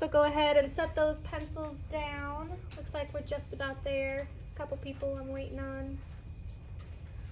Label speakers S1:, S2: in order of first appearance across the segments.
S1: So go ahead and set those pencils down. Looks like we're just about there. A couple people I'm waiting on.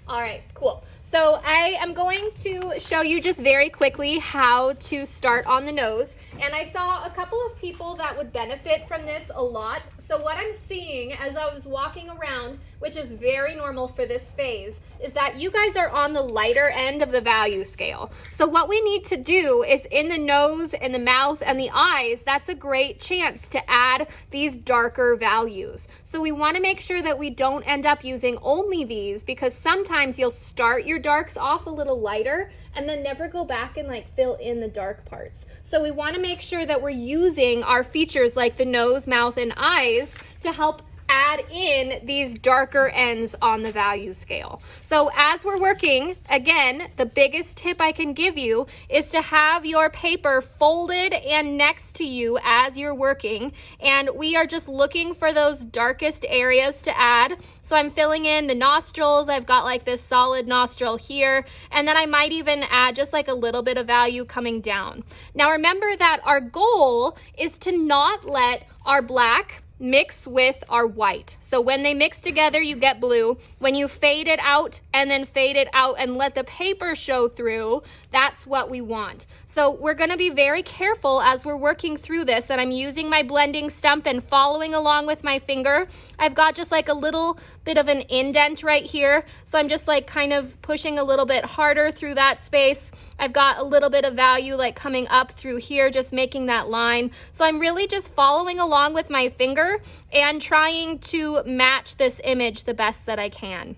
S1: All right, cool. So I am going to show you just very quickly how to start on the nose. And I saw a couple of people that would benefit from this a lot. So what I'm seeing as I was walking around, which is very normal for this phase, is that you guys are on the lighter end of the value scale. So what we need to do is in the nose and the mouth and the eyes, that's a great chance to add these darker values. So we want to make sure that we don't end up using only these, because sometimes you'll start your darks off a little lighter and then never go back and like fill in the dark parts. So we want to make sure that we're using our features like the nose, mouth, and eyes to help add in these darker ends on the value scale. So as we're working, again, the biggest tip I can give you is to have your paper folded and next to you as you're working. And we are just looking for those darkest areas to add. So I'm filling in the nostrils. I've got like this solid nostril here. And then I might even add just like a little bit of value coming down. Now remember that our goal is to not let our black mix with our white. So when they mix together, you get blue. When you fade it out and then fade it out and let the paper show through, that's what we want. So we're going to be very careful as we're working through this, and I'm using my blending stump and following along with my finger. I've got just like a little bit of an indent right here. So I'm just like kind of pushing a little bit harder through that space. I've got a little bit of value like coming up through here, just making that line. So I'm really just following along with my finger and trying to match this image the best that I can.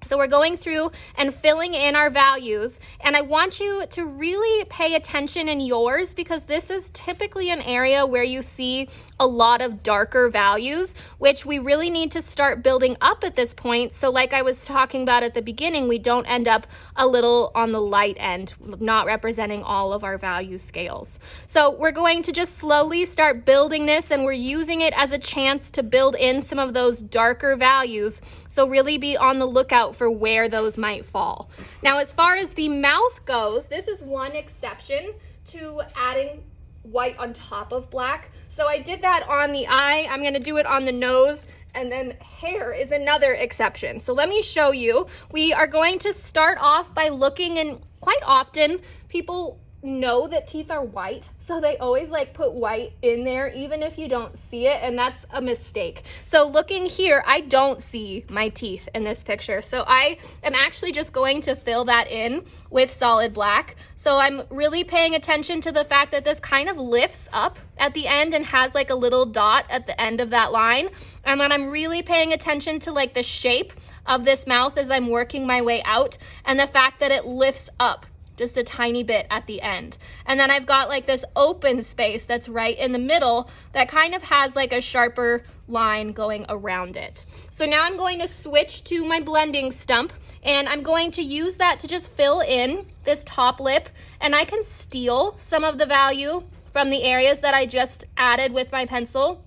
S1: So we're going through and filling in our values, and I want you to really pay attention in yours, because this is typically an area where you see a lot of darker values, which we really need to start building up at this point. So like I was talking about at the beginning, we don't end up a little on the light end, not representing all of our value scales. So we're going to just slowly start building this, and we're using it as a chance to build in some of those darker values. So really be on the lookout for where those might fall. Now, as far as the mouth goes, this is one exception to adding white on top of black. So I did that on the eye. I'm going to do it on the nose, and then hair is another exception. So let me show you. We are going to start off by looking, and quite often people know that teeth are white, so they always like put white in there even if you don't see it, and that's a mistake. So looking here, I don't see my teeth in this picture, so I am actually just going to fill that in with solid black. So I'm really paying attention to the fact that this kind of lifts up at the end and has like a little dot at the end of that line, and then I'm really paying attention to like the shape of this mouth as I'm working my way out, and the fact that it lifts up just a tiny bit at the end. And then I've got like this open space that's right in the middle that kind of has like a sharper line going around it. So now I'm going to switch to my blending stump, and I'm going to use that to just fill in this top lip, and I can steal some of the value from the areas that I just added with my pencil.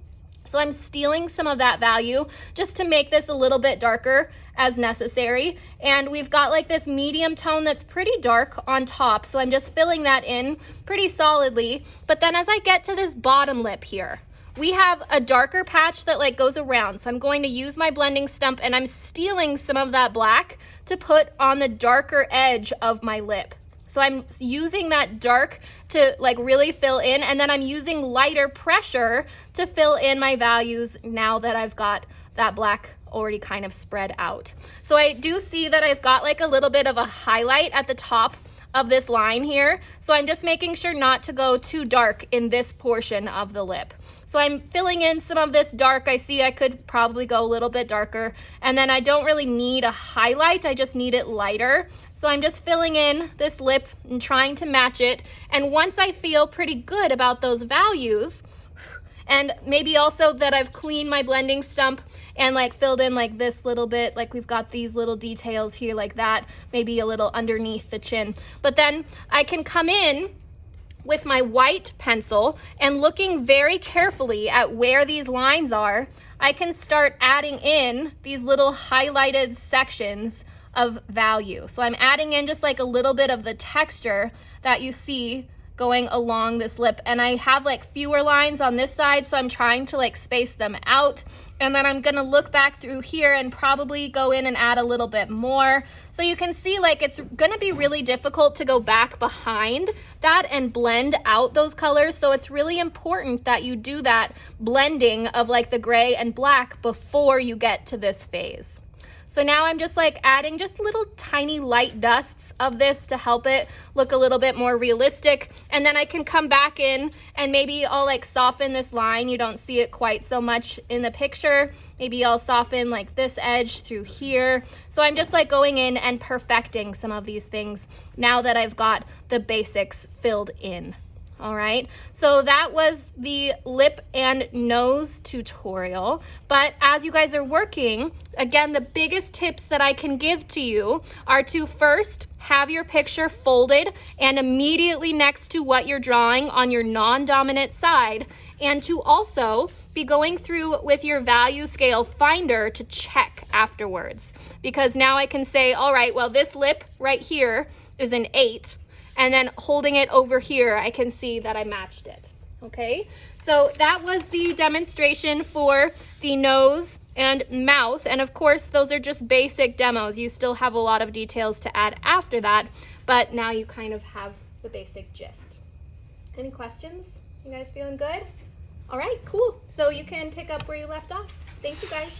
S1: So I'm stealing some of that value just to make this a little bit darker as necessary. And we've got like this medium tone that's pretty dark on top. So I'm just filling that in pretty solidly. But then as I get to this bottom lip here, we have a darker patch that like goes around. So I'm going to use my blending stump, and I'm stealing some of that black to put on the darker edge of my lip. So I'm using that dark to like really fill in, and then I'm using lighter pressure to fill in my values now that I've got that black already kind of spread out. So I do see that I've got like a little bit of a highlight at the top of this line here. So I'm just making sure not to go too dark in this portion of the lip. So I'm filling in some of this dark. I see I could probably go a little bit darker, and then I don't really need a highlight, I just need it lighter. So I'm just filling in this lip and trying to match it. And once I feel pretty good about those values, and maybe also that I've cleaned my blending stump and like filled in like this little bit, like we've got these little details here like that, maybe a little underneath the chin. But then I can come in with my white pencil, and looking very carefully at where these lines are, I can start adding in these little highlighted sections of value. So I'm adding in just like a little bit of the texture that you see going along this lip, and I have like fewer lines on this side, so I'm trying to like space them out. And then I'm gonna look back through here and probably go in and add a little bit more. So you can see like it's gonna be really difficult to go back behind that and blend out those colors. So it's really important that you do that blending of like the gray and black before you get to this phase. So now I'm just like adding just little tiny light dusts of this to help it look a little bit more realistic. And then I can come back in and maybe I'll like soften this line. You don't see it quite so much in the picture. Maybe I'll soften like this edge through here. So I'm just like going in and perfecting some of these things now that I've got the basics filled in. All right, so that was the lip and nose tutorial. But as you guys are working, again, the biggest tips that I can give to you are to first have your picture folded and immediately next to what you're drawing on your non-dominant side, and to also be going through with your value scale finder to check afterwards. Because now I can say, all right, well, this lip right here is an 8. And then holding it over here, I can see that I matched it, okay? So that was the demonstration for the nose and mouth. And of course, those are just basic demos. You still have a lot of details to add after that, but now you kind of have the basic gist. Any questions? You guys feeling good? All right, cool. So you can pick up where you left off. Thank you guys.